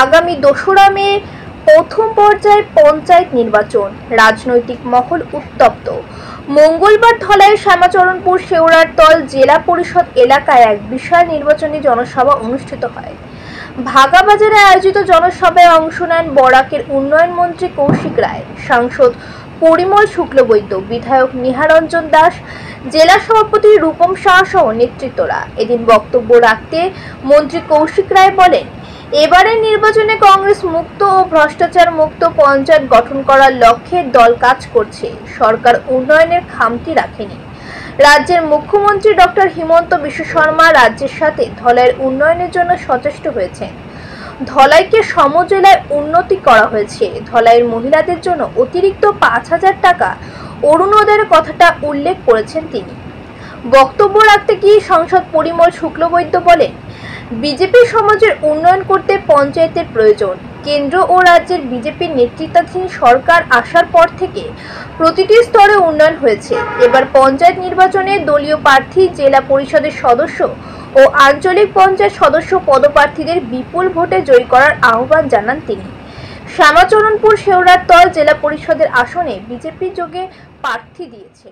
আগামী ২রা মে প্রথম পর্যায়ে পঞ্চায়েত নির্বাচন, রাজনৈতিক মহল উত্তপ্ত। মঙ্গলবার ধলাইয়ের শ্যামাচরণপুর শেওড়ারতল জেলা পরিষদ এলাকায় এক বিশাল নির্বাচনী জনসভা অনুষ্ঠিত হয়। ভাগাবাজারে আয়োজিত জনসভায় অংশ নেন বরাকের উন্নয়ন মন্ত্রী কৌশিক রায়, সাংসদ পরিমল শুক্লবৈদ্য, বিধায়ক নিহারঞ্জন দাস, জেলা সভাপতি রূপম শাহ সহ নেতৃত্বরা। এদিন বক্তব্য রাখতে মন্ত্রী কৌশিক রায় বলেন, এবারের নির্বাচনে কংগ্রেস মুক্ত ও ভ্রষ্টাচার মুক্ত পঞ্চায়েত গঠন করার লক্ষ্যে দল কাজ করছে। সরকার উন্নয়নের খামতি রাখেনি। রাজ্যের মুখ্যমন্ত্রী ডক্টর হিমন্ত বিশ্ব শর্মা রাজ্যের সাথে ধলাইয়ের উন্নয়নের জন্য সচেষ্ট হয়েছেন। ধলাইকে সমজেলায় উন্নতি করা হয়েছে। ধলাইয়ের মহিলাদের জন্য অতিরিক্ত ৫,০০০ টাকা অরুণোদয়ের কথাটা উল্লেখ করেছেন তিনি। বক্তব্য রাখতে গিয়ে সাংসদ পরিমল শুক্লবৈদ্য বলেন, বিজেপি সমাজের উন্নয়ন করতে পঞ্চায়েতের প্রয়োজন। কেন্দ্র ও রাজ্যের বিজেপির নেতৃত্বাধীন সরকার আসার পর থেকে প্রতিটি স্তরে উন্নয়ন হয়েছে। এবার পঞ্চায়েত নির্বাচনে দলীয় প্রার্থী, জেলা পরিষদের সদস্য ও আঞ্চলিক পঞ্চায়েত সদস্য পদপ্রার্থীদের বিপুল ভোটে জয়ী করার আহ্বান জানান তিনি। শ্যামাচরণপুর শেওড়ারতল জেলা পরিষদের আসনে বিজেপি যোগে প্রার্থী দিয়েছে।